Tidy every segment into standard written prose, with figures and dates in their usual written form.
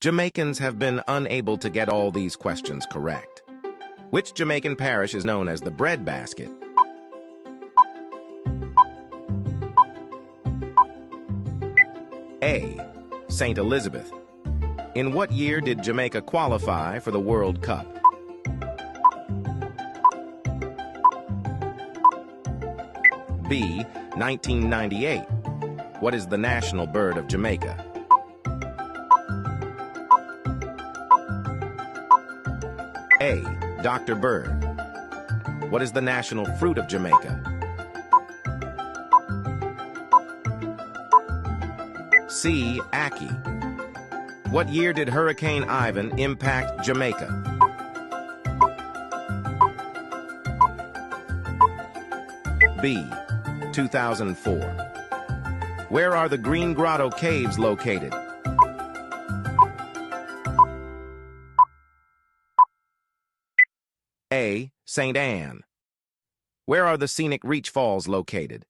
Jamaicans have been unable to get all these questions correct. Which Jamaican parish is known as the breadbasket? A. St. Elizabeth. In what year did Jamaica qualify for the World Cup? B. 1998. What is the national bird of Jamaica? A. Dr. Bird. What is the national fruit of Jamaica? C. Ackee. What year did Hurricane Ivan impact Jamaica? B. 2004. Where are the Green Grotto Caves located? A. St. Anne. Where are the scenic Reach Falls located?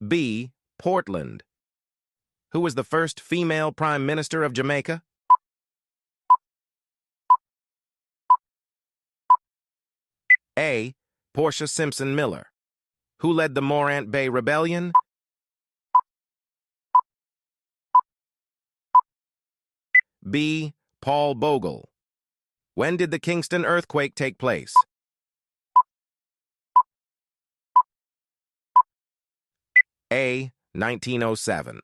B. Portland. Who was the first female Prime Minister of Jamaica? A. Portia Simpson Miller. Who led the Morant Bay Rebellion? B. Paul Bogle. When did the Kingston earthquake take place? A. 1907.